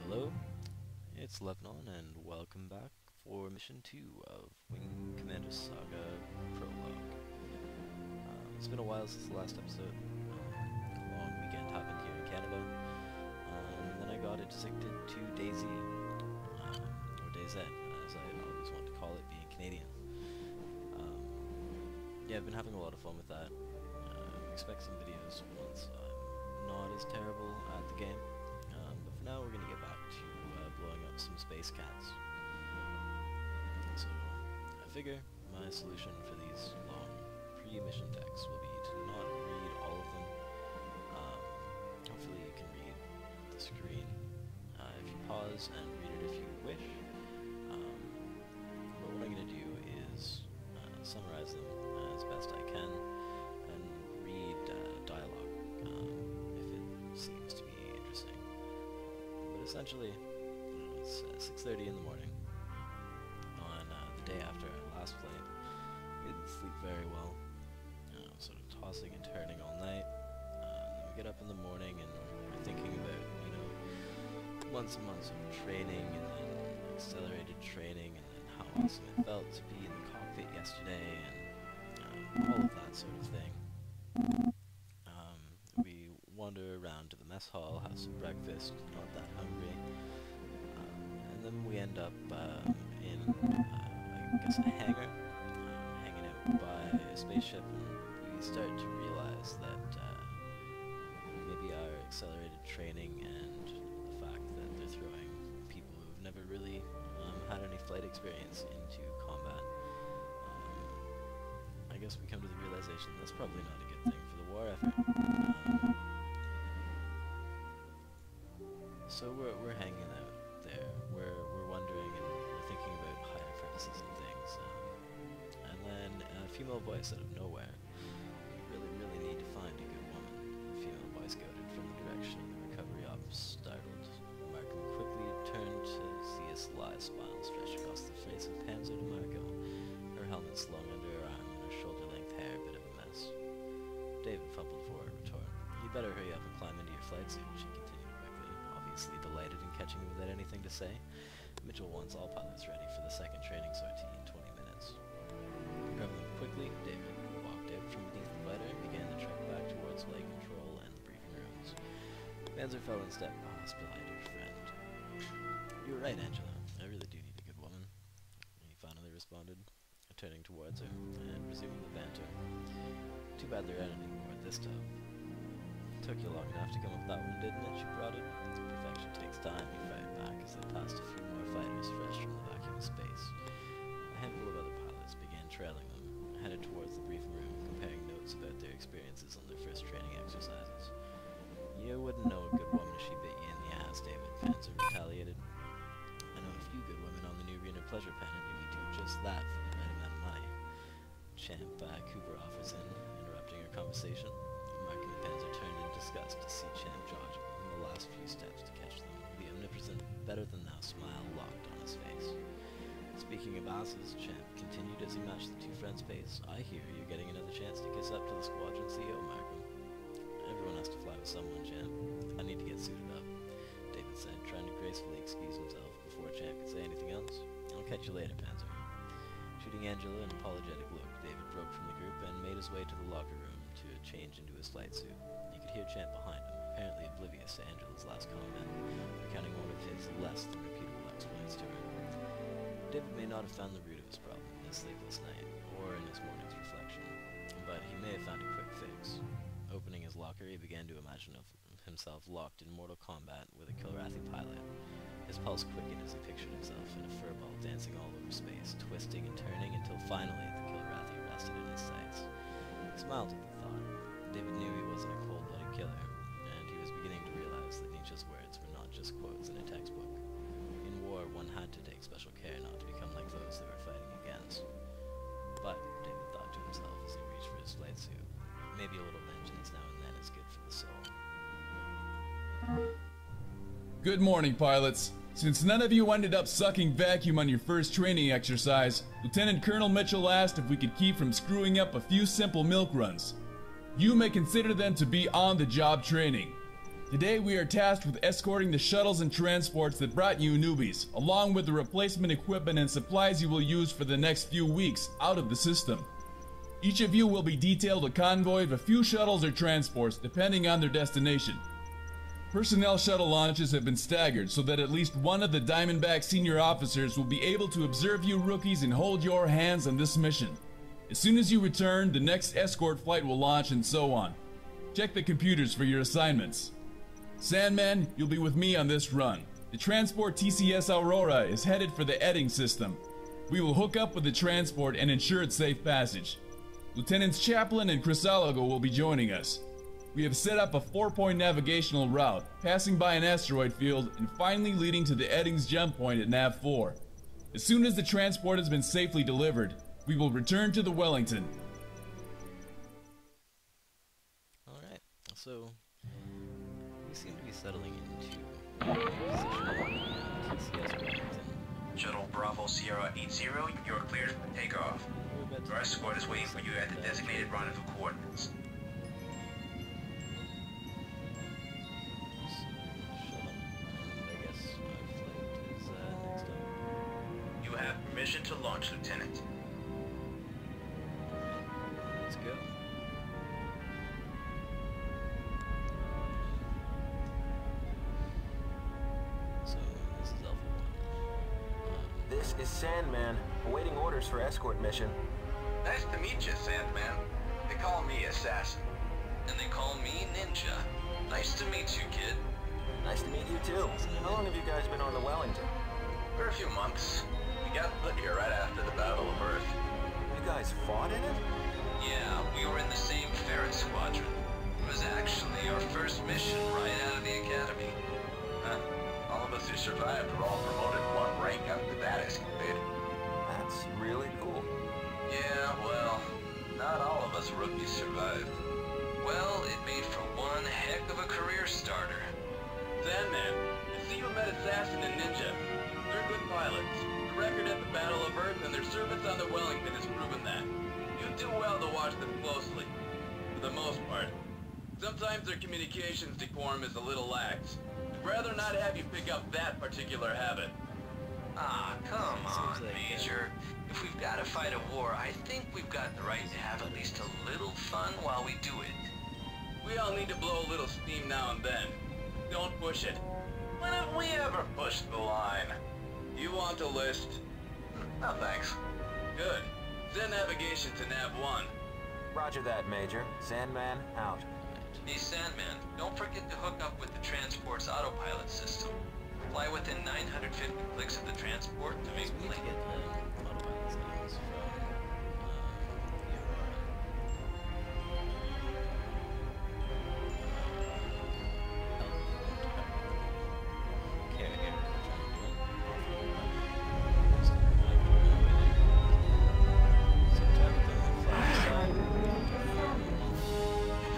Hello, it's Lebanon, and welcome back for Mission 2 of Wing Commander Saga Prologue. It's been a while since the last episode. A long weekend happened here in Canada. Then I got addicted to Daisy, or DayZ, as I always want to call it, being Canadian. Yeah, I've been having a lot of fun with that. Expect some videos once I'm not as terrible at the game. But for now, we're going to get back to blowing up some space cats. So, I figure my solution for these long pre-mission texts will be to not read all of them. Hopefully you can read the screen if you pause, and read it if you wish. But what I'm going to do is summarize them as best I can, and read dialogue if it seems to be interesting. But essentially, it's 6:30 in the morning on the day after our last flight. We didn't sleep very well, sort of tossing and turning all night. Then we get up in the morning and we're thinking about, months and months of training, and then accelerated training, and then how awesome it felt to be in the cockpit yesterday, and all of that sort of thing. We wander around to the mess hall, have some breakfast, not that hungry, and then we end up in, I guess, a hangar, hanging out by a spaceship, and we start to realize that maybe our accelerated training and the fact that they're throwing people who've never really had any flight experience into combat, I guess we come to the realization that's probably not a good thing for the war effort. So we're hanging out there. We're wondering, and we're thinking about higher purposes and things. And then a female voice out of nowhere. We really need to find a good woman. A female voice scouted from the direction of the recovery ops. Startled, Markham quickly turned to see a sly smile stretched across the face of Panzer DeMarco. Her helmet slung under her arm, and her shoulder-length hair a bit of a mess. David fumbled for a retort. "You better hurry up and climb into your flight suit," she continued quickly, obviously delighted in catching me without anything to say. Mitchell wants all pilots ready for the second training sortie in 20 minutes. Recovering quickly, David walked out from beneath the fighter and began the trek back towards flight control and the briefing rooms. Panzer fell in step with a hospitalized friend. "You were right, Angela. I really do need a good woman," he finally responded, turning towards her and resuming the banter. "Too bad they're out anymore this time. Took you long enough to come up with that one, didn't it?" she prodded. "Perfection takes time," he fired back as they passed a few more fighters fresh from the vacuum of space. A handful of other pilots began trailing them, headed towards the briefing room, comparing notes about their experiences on their first training exercises. "You wouldn't know a good woman if she bit you in the ass, David," Panzer retaliated. "I know a few good women on the new Rena pleasure planet who would do just that for the right amount of money." Champ Cooper offers in, interrupting her conversation. Markham and Panzer turned in disgust to see Champ dodge in the last few steps to catch them, the omnipresent better-than-thou smile locked on his face. "Speaking of asses," Champ continued as he matched the two friends' pace, "I hear you're getting another chance to kiss up to the squadron CEO, Markham." "Everyone has to fly with someone, Champ. I need to get suited up," David said, trying to gracefully excuse himself before Champ could say anything else. "I'll catch you later, Panzer." Shooting Angela an apologetic look, David broke from the group and made his way to the locker room to change into his flight suit. You could hear Champ behind him, apparently oblivious to Angela's last comment, recounting one of his less than repeatable exploits to her. David may not have found the root of his problem in his sleepless night, or in his morning's reflection, but he may have found a quick fix. Opening his locker, he began to imagine himself locked in mortal combat with a Kilrathi pilot. His pulse quickened as he pictured himself in a furball dancing all over space, twisting and turning until finally the Kilrathi rested in his sights. He smiled at the thought. David knew he wasn't a cold-blooded killer, and he was beginning to realize that Nietzsche's words were not just quotes in a textbook. In war, one had to take special care not to become like those they were fighting against. But, David thought to himself as he reached for his flight suit, maybe a little vengeance now and then is good for the soul. Good morning, pilots. Since none of you ended up sucking vacuum on your first training exercise, Lieutenant Colonel Mitchell asked if we could keep from screwing up a few simple milk runs. You may consider them to be on-the-job training. Today we are tasked with escorting the shuttles and transports that brought you newbies, along with the replacement equipment and supplies you will use for the next few weeks out of the system. Each of you will be detailed a convoy of a few shuttles or transports depending on their destination. Personnel shuttle launches have been staggered so that at least one of the Diamondback senior officers will be able to observe you rookies and hold your hands on this mission. As soon as you return, the next escort flight will launch and so on. Check the computers for your assignments. Sandman, you'll be with me on this run. The transport TCS Aurora is headed for the Edding system. We will hook up with the transport and ensure its safe passage. Lieutenants Chaplin and Chrysologo will be joining us. We have set up a 4-point navigational route, passing by an asteroid field and finally leading to the Edding's jump point at Nav 4. As soon as the transport has been safely delivered, we will return to the Wellington. Alright, so we seem to be settling into a position on TCS Wellington. Shuttle Bravo Sierra 80, you're cleared for takeoff. Your escort is waiting for you at the designated rendezvous coordinates. You have permission to launch, Lieutenant. Let's go. So, this is Alpha 1. This is Sandman, awaiting orders for escort mission. Nice to meet you, Sandman. They call me Assassin. And they call me Ninja. Nice to meet you, kid. Nice to meet you too. How long have you guys been on the Wellington? For a few months. We got put here right after the Battle of Earth. You guys fought in it? Yeah, we were in the same ferret squadron. It was actually our first mission right out of the academy. Huh? All of us who survived were all promoted one rank after that escapade. That's really cool. Yeah, well, not all of us rookies survived. Well, it made for one heck of a career starter. Sandman, I see you met Assassin and Ninja. They're good pilots. The record at the Battle of Earth and their service on the Wellington has proven that. You do well to watch them closely. For the most part. Sometimes their communications decorum is a little lax. I'd rather not have you pick up that particular habit. Ah, come on, Major. If we've got to fight a war, I think we've got the right to have at least a little fun while we do it. We all need to blow a little steam now and then. Don't push it. When have we ever pushed the line? You want a list? No, thanks. Good. Send navigation to Nav 1. Roger that, Major. Sandman, out. Hey, Sandman, don't forget to hook up with the transport's autopilot system. Fly within 950 clicks of the transport to make We need to link. get autopilot settings from the Aurora.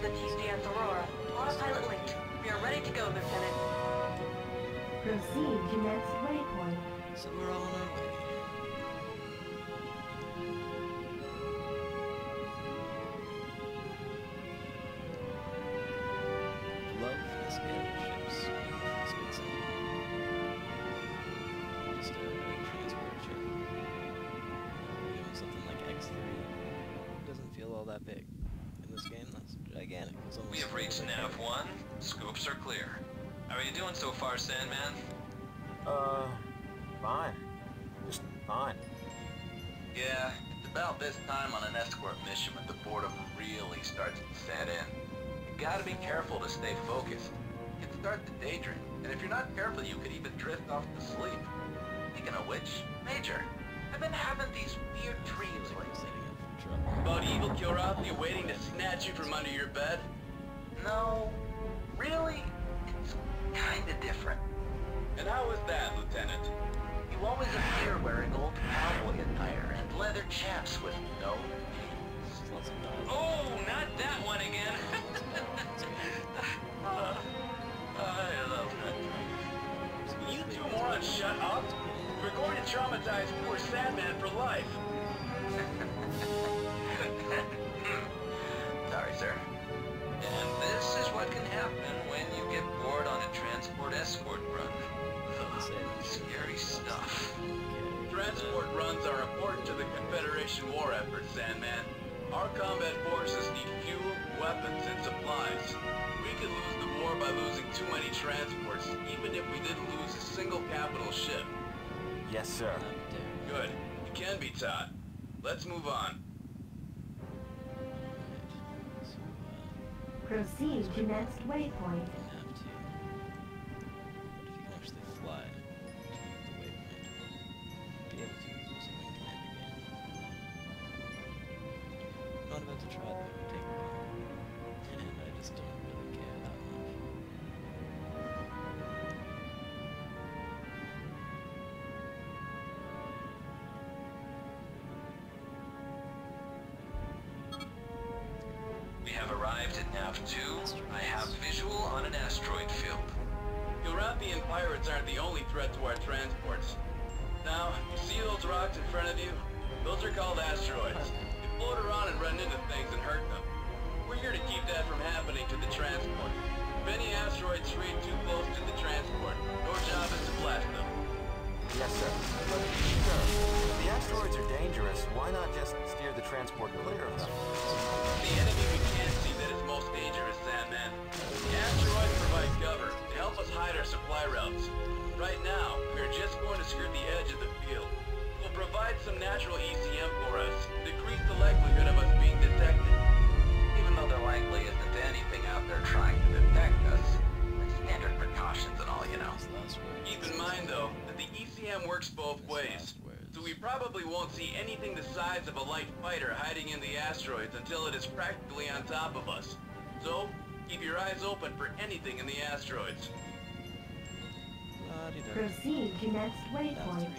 The TCS Aurora. Autopilot linked. We are ready to go, Lieutenant. Proceed to next waypoint. So we're all on our way. Love this game of ships in space. Just a transport ship. Something like X3 doesn't feel all that big. In this game, that's gigantic. It's almost We have reached Nav 1. Scoops are clear. How are you doing so far, Sandman? Fine. Just fine. Yeah, it's about this time on an escort mission when the boredom really starts to set in. You gotta be careful to stay focused. You can start to daydream, and if you're not careful, you could even drift off to sleep. Speaking of which, Major, I've been having these weird dreams lately. About evil curiosity waiting to snatch you from under your bed? No, really, it's kinda different. And how is that, Lieutenant? You always appear wearing old cowboy attire and leather chaps with no jeans. Oh, not that one again! I love that. You two morons shut up! We're going to traumatize poor Sandman for life. Sorry, sir. And this is what can happen when you get Federation war effort, Sandman. Our combat forces need fuel, weapons, and supplies. We could lose the war by losing too many transports, even if we didn't lose a single capital ship. Yes, sir. Good. It can be taught. Let's move on. Proceed to next waypoint. Have to. But if you can actually fly to the waypoint, be able to use a wing commander game. I'm not about to try though, it would take a while. And I just don't really care that much. We have arrived at Nav 2. I have visual on an asteroid field. Urathian pirates aren't the only threat to our transports. Now, you see those rocks in front of you? Those are called asteroids. They float around and run into things and hurt them. We're here to keep that from happening to the transport. If any asteroids reach too close to the transport, your job is to blast them. Yes, sir. But, sir, if the asteroids are dangerous, why not just steer the transport clear of them? The enemy we can't see that is most dangerous, Sandman. The asteroids provide cover to help us hide our supply routes. Right now, we are just going to skirt the edge of the field. It will provide some natural ECM for us, decrease the likelihood of us being detected. Even though there likely isn't anything out there trying to detect us. Standard precautions and all, you know. Keep in mind, though, that the ECM works both ways. So we probably won't see anything the size of a light fighter hiding in the asteroids until it is practically on top of us. So, keep your eyes open for anything in the asteroids. Proceed to next waypoint.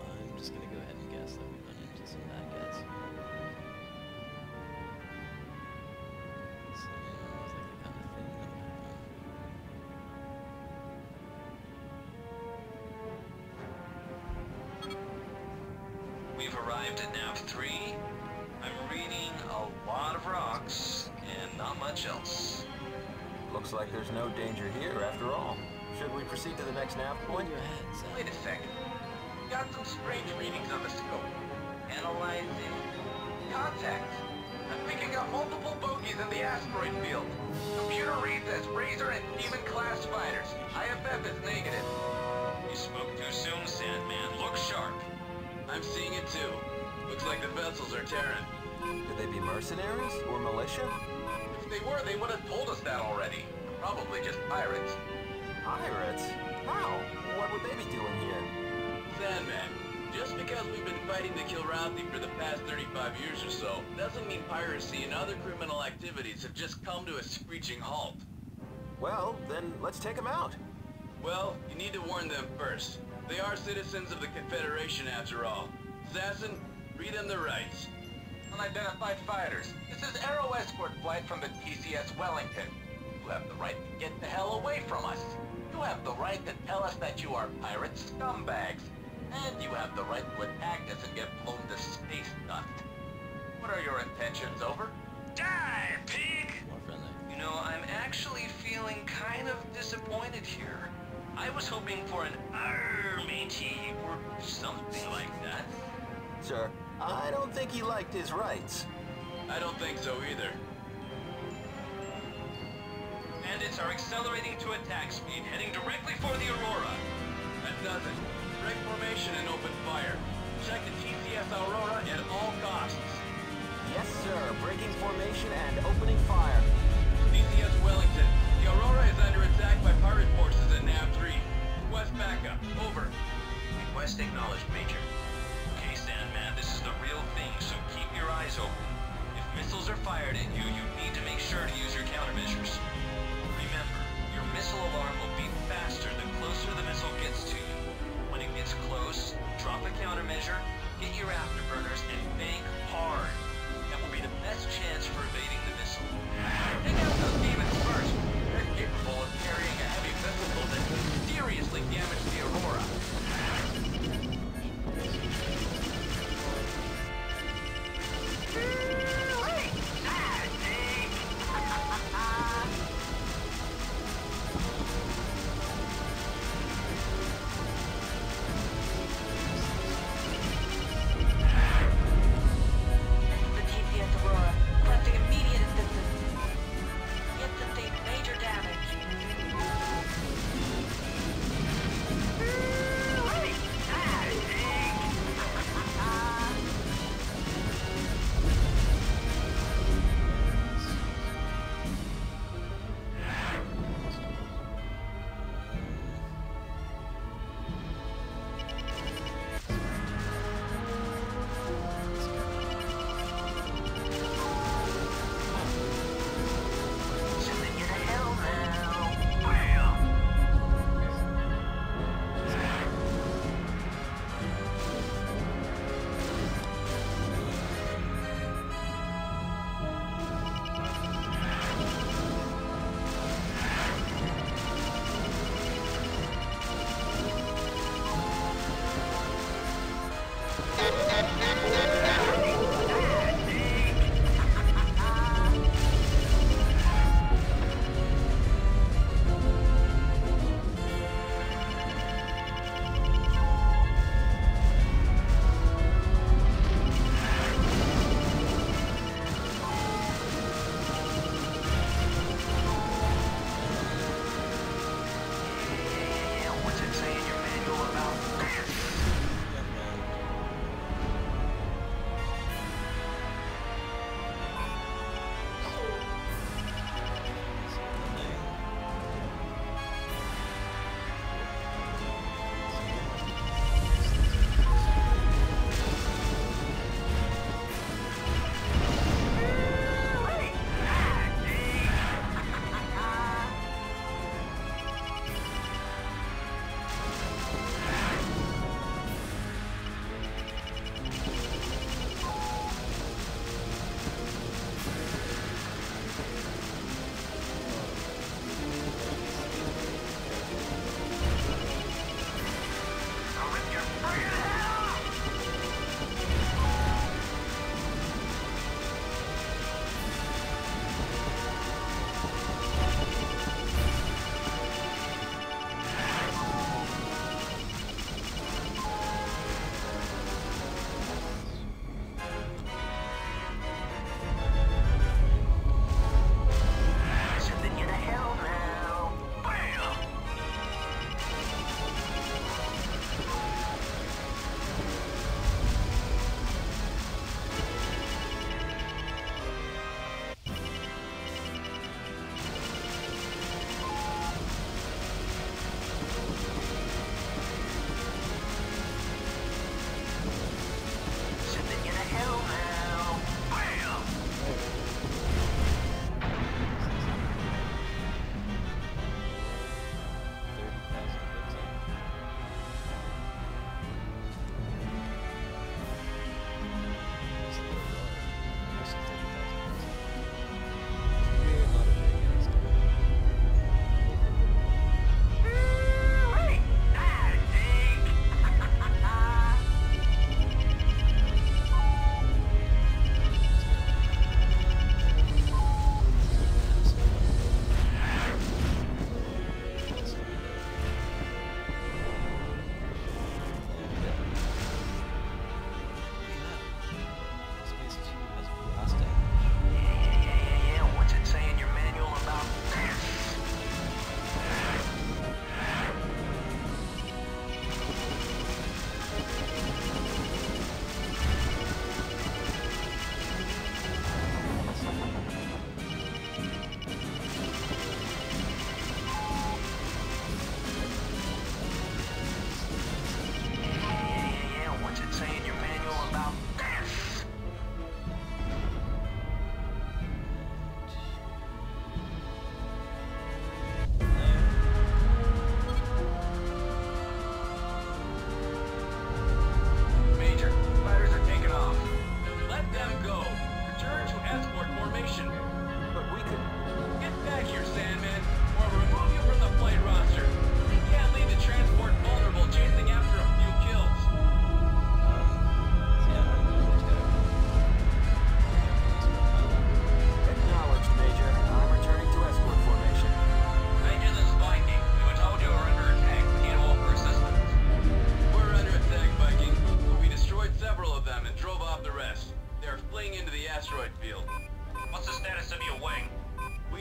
I'm just gonna go ahead and guess that we run into some bad guys. Sounds like the kind of thing that would happen. We've arrived at Nav 3. I'm reading a lot of rocks and not much else. Looks like there's no danger here after all. Should we proceed to the next nav point? Your head, Sam. Wait a second. Got some strange readings on the scope. Analyzing contact. I'm picking up multiple bogies in the asteroid field. Computer reads as Razor and Demon class fighters. IFF is negative. You spoke too soon, Sandman. Look sharp. I'm seeing it too. Looks like the vessels are Terran. Could they be mercenaries or militia? If they were, they would have told us that already. Probably just pirates. Pirates? How? What would they be doing here? Sandman, just because we've been fighting the Kilrathi for the past 35 years or so, doesn't mean piracy and other criminal activities have just come to a screeching halt. Well, then let's take them out. Well, you need to warn them first. They are citizens of the Confederation after all. Assassin, read them their rights. Unidentified fighters. This is Aero Escort flight from the TCS Wellington. You have the right to get the hell away from us. You have the right to tell us that you are pirate scumbags. And you have the right to attack us and get blown to space dust. What are your intentions, over? Die, pig! More friendly. You know, I'm actually feeling kind of disappointed here. I was hoping for an "arr, matey" or something like that. Sir, I don't think he liked his rights. I don't think so either. Bandits are accelerating to attack speed, heading directly for the Aurora. That does it. Break formation and open fire. Check the TCS Aurora at all costs. Yes, sir. Breaking formation and opening fire. TCS Wellington, the Aurora is under attack by pirate forces at Nav 3. Request backup. Over. Request acknowledged, Major. Okay, Sandman, this is the real thing, so keep your eyes open. If missiles are fired at you, you need to make sure to use your countermeasures. Remember, your missile alarm will beep faster the closer the missile gets to you. When it gets close, drop a countermeasure, get your afterburners, and bank hard. That will be the best chance for evading the missile. Take out those demons first. They're capable of carrying a heavy missile that could seriously damage the Aurora.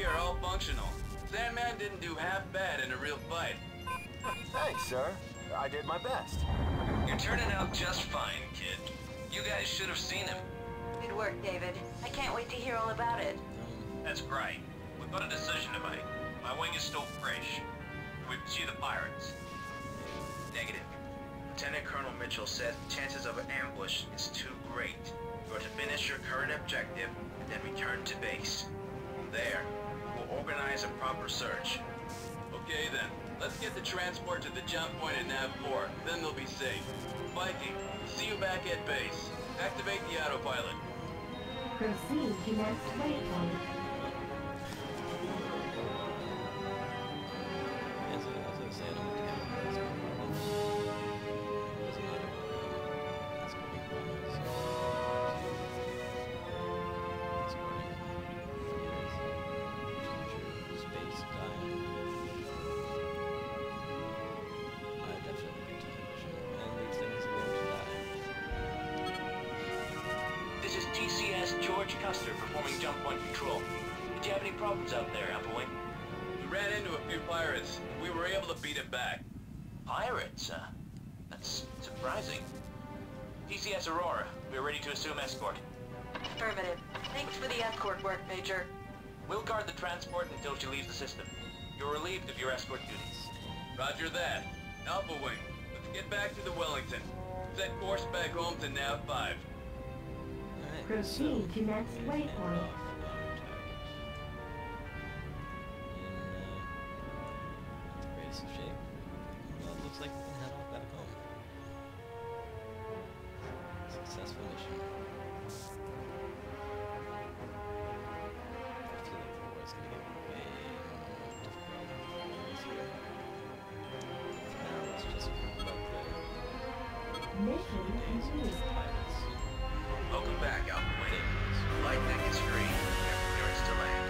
we are all functional. Sandman didn't do half bad in a real fight. Thanks, sir. I did my best. You're turning out just fine, kid. You guys should have seen him. Good work, David. I can't wait to hear all about it. That's great. We've got a decision to make. My wing is still fresh. We pursue the pirates. Negative. Lieutenant Colonel Mitchell says the chances of an ambush is too great. You are to finish your current objective and then return to base. From there, we'll organize a proper search. Okay then, let's get the transport to the jump point at Nav 4, then they'll be safe. Viking, see you back at base. Activate the autopilot. Proceed to next waypoint. As I was saying, I'm looking at it doesn't matter what that's going on. Future, space, time. I definitely get television, and these things are going to die. This is TCS George Custer performing jump point control. Did you have any problems out there, Applewing? We ran into a few pirates. We were able to beat it back. Pirates, that's surprising. TCS Aurora, we're ready to assume escort. Affirmative. Thanks for the escort work, Major. We'll guard the transport until she leaves the system. You're relieved of your escort duties. Roger that. Alpha Wing, let's get back to the Wellington. Set course back home to Nav 5. Alright, Proceed to next head waypoint. off our target. In not the greatest of shape. Well, it looks like we can head off back home. Successful mission. I feel like the war is going to get way more difficult this year. For now, let's just move up there. Mission Days complete. with pirates. Welcome back, Applewing. Things. Flight deck is free. You're clearance to land.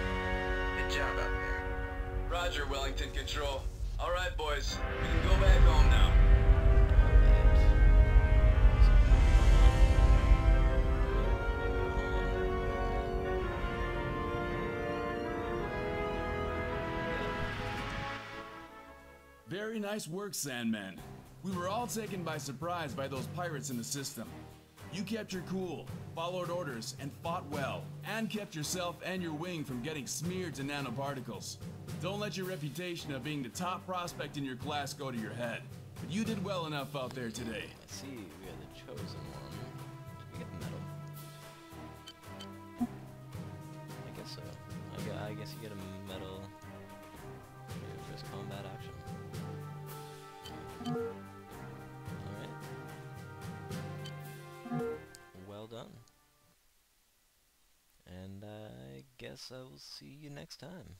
Good job out there. Roger, Wellington Control. Alright, boys. We can go back home now. Very nice work, Sandman. We were all taken by surprise by those pirates in the system. You kept your cool, followed orders, and fought well, and kept yourself and your wing from getting smeared to nanoparticles. Don't let your reputation of being the top prospect in your class go to your head. But you did well enough out there today. I see we are the chosen one. Did we get the medal? I guess so. I guess you get a medal for your first combat action. Alright. Well done. And I guess I will see you next time.